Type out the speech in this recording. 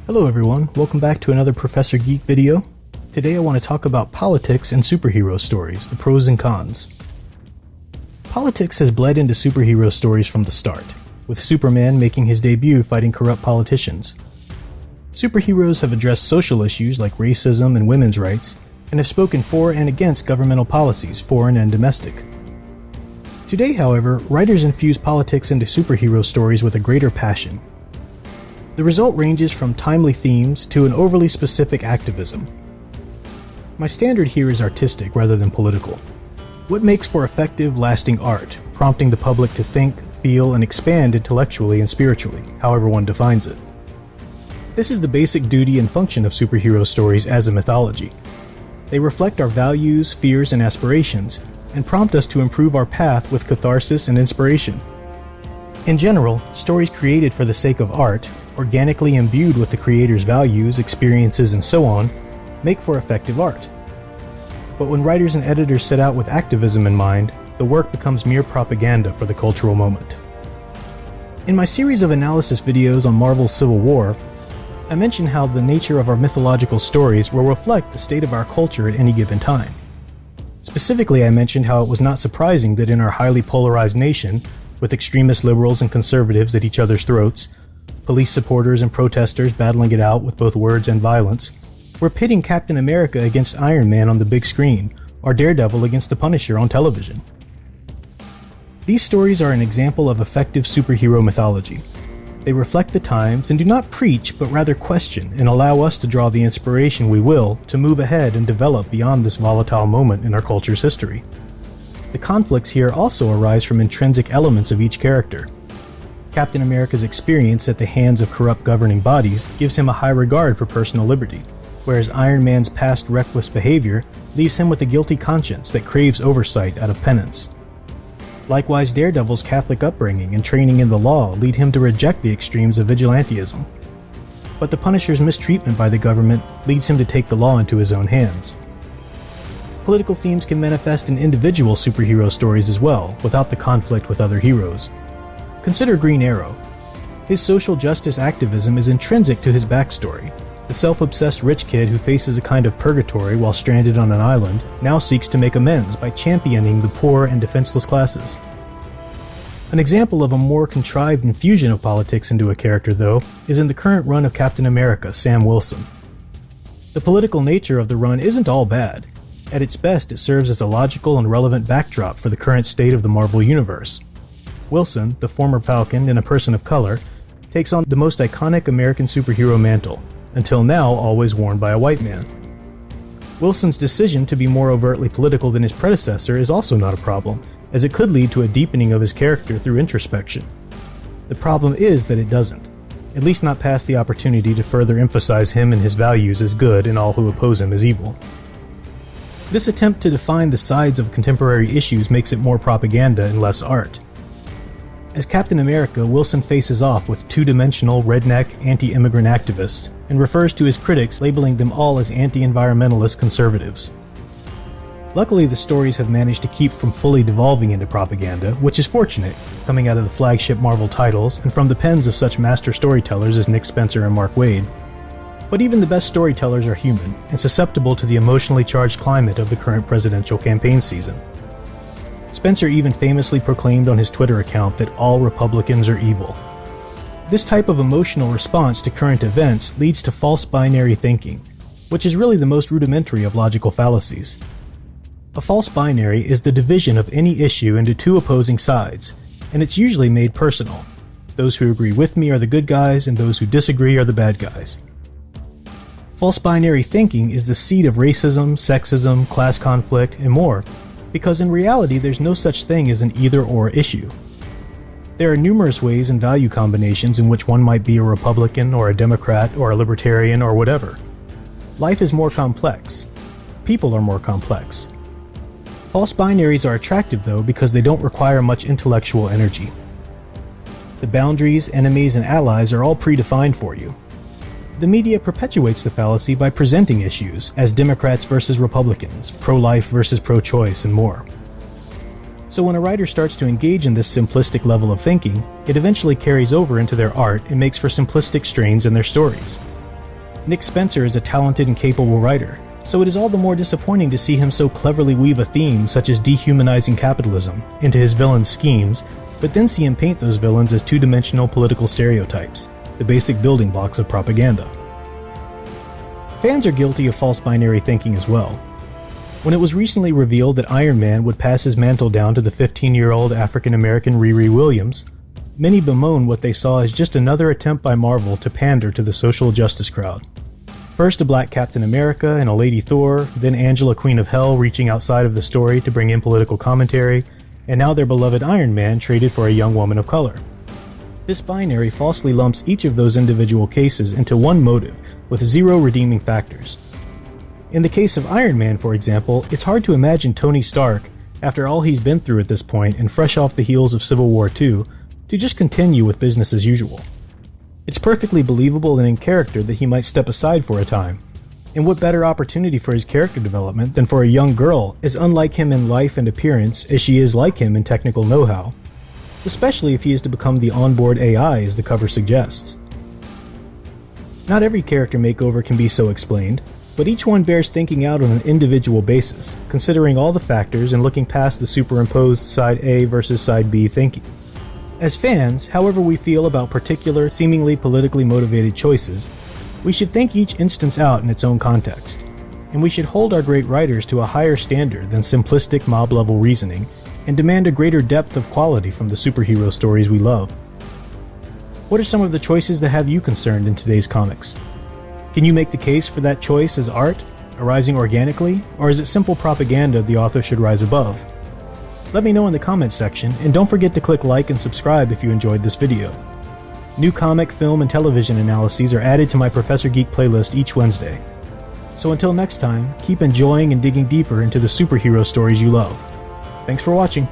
Hello everyone, welcome back to another Professor Geek video. Today I want to talk about politics and superhero stories, the pros and cons. Politics has bled into superhero stories from the start, with Superman making his debut fighting corrupt politicians. Superheroes have addressed social issues like racism and women's rights, and have spoken for and against governmental policies, foreign and domestic. Today, however, writers infuse politics into superhero stories with a greater passion. The result ranges from timely themes to an overly specific activism. My standard here is artistic rather than political. What makes for effective, lasting art, prompting the public to think, feel, and expand intellectually and spiritually, however one defines it. This is the basic duty and function of superhero stories as a mythology. They reflect our values, fears, and aspirations, and prompt us to improve our path with catharsis and inspiration. In general, stories created for the sake of art, organically imbued with the creator's values, experiences, and so on, make for effective art. But when writers and editors set out with activism in mind, the work becomes mere propaganda for the cultural moment. In my series of analysis videos on Marvel's Civil War, I mentioned how the nature of our mythological stories will reflect the state of our culture at any given time. Specifically, I mentioned how it was not surprising that in our highly polarized nation, with extremist liberals and conservatives at each other's throats, police supporters and protesters battling it out with both words and violence, we're pitting Captain America against Iron Man on the big screen, or Daredevil against the Punisher on television. These stories are an example of effective superhero mythology. They reflect the times and do not preach, but rather question and allow us to draw the inspiration we will to move ahead and develop beyond this volatile moment in our culture's history. The conflicts here also arise from intrinsic elements of each character. Captain America's experience at the hands of corrupt governing bodies gives him a high regard for personal liberty, whereas Iron Man's past reckless behavior leaves him with a guilty conscience that craves oversight out of penance. Likewise, Daredevil's Catholic upbringing and training in the law lead him to reject the extremes of vigilantism. But the Punisher's mistreatment by the government leads him to take the law into his own hands. Political themes can manifest in individual superhero stories as well, without the conflict with other heroes. Consider Green Arrow. His social justice activism is intrinsic to his backstory. The self-obsessed rich kid who faces a kind of purgatory while stranded on an island now seeks to make amends by championing the poor and defenseless classes. An example of a more contrived infusion of politics into a character, though, is in the current run of Captain America, Sam Wilson. The political nature of the run isn't all bad. At its best, it serves as a logical and relevant backdrop for the current state of the Marvel Universe. Wilson, the former Falcon and a person of color, takes on the most iconic American superhero mantle, until now always worn by a white man. Wilson's decision to be more overtly political than his predecessor is also not a problem, as it could lead to a deepening of his character through introspection. The problem is that it doesn't, at least not past the opportunity to further emphasize him and his values as good and all who oppose him as evil. This attempt to define the sides of contemporary issues makes it more propaganda and less art. As Captain America, Wilson faces off with two-dimensional, redneck, anti-immigrant activists, and refers to his critics, labeling them all as anti-environmentalist conservatives. Luckily, the stories have managed to keep from fully devolving into propaganda, which is fortunate, coming out of the flagship Marvel titles and from the pens of such master storytellers as Nick Spencer and Mark Waid. But even the best storytellers are human, and susceptible to the emotionally charged climate of the current presidential campaign season. Spencer even famously proclaimed on his Twitter account that all Republicans are evil. This type of emotional response to current events leads to false binary thinking, which is really the most rudimentary of logical fallacies. A false binary is the division of any issue into two opposing sides, and it's usually made personal. Those who agree with me are the good guys, and those who disagree are the bad guys. False binary thinking is the seed of racism, sexism, class conflict, and more, because in reality there's no such thing as an either-or issue. There are numerous ways and value combinations in which one might be a Republican or a Democrat or a Libertarian or whatever. Life is more complex. People are more complex. False binaries are attractive though because they don't require much intellectual energy. The boundaries, enemies, and allies are all predefined for you. The media perpetuates the fallacy by presenting issues as Democrats versus Republicans, pro-life versus pro-choice, and more. So when a writer starts to engage in this simplistic level of thinking, it eventually carries over into their art and makes for simplistic strains in their stories. Nick Spencer is a talented and capable writer, so it is all the more disappointing to see him so cleverly weave a theme such as dehumanizing capitalism into his villains' schemes, but then see him paint those villains as two-dimensional political stereotypes, the basic building blocks of propaganda. Fans are guilty of false binary thinking as well. When it was recently revealed that Iron Man would pass his mantle down to the 15-year-old African-American Riri Williams, many bemoan what they saw as just another attempt by Marvel to pander to the social justice crowd. First a black Captain America and a Lady Thor, then Angela Queen of Hell reaching outside of the story to bring in political commentary, and now their beloved Iron Man traded for a young woman of color. This binary falsely lumps each of those individual cases into one motive, with zero redeeming factors. In the case of Iron Man, for example, it's hard to imagine Tony Stark, after all he's been through at this point and fresh off the heels of Civil War II, to just continue with business as usual. It's perfectly believable and in character that he might step aside for a time. And what better opportunity for his character development than for a young girl as unlike him in life and appearance as she is like him in technical know-how, especially if he is to become the onboard AI as the cover suggests. Not every character makeover can be so explained, but each one bears thinking out on an individual basis, considering all the factors and looking past the superimposed side A versus side B thinking. As fans, however we feel about particular, seemingly politically motivated choices, we should think each instance out in its own context, and we should hold our great writers to a higher standard than simplistic mob-level reasoning, and demand a greater depth of quality from the superhero stories we love. What are some of the choices that have you concerned in today's comics? Can you make the case for that choice as art, arising organically, or is it simple propaganda the author should rise above? Let me know in the comments section, and don't forget to click like and subscribe if you enjoyed this video. New comic, film, and television analyses are added to my Professor Geek playlist each Wednesday. So until next time, keep enjoying and digging deeper into the superhero stories you love. Thanks for watching.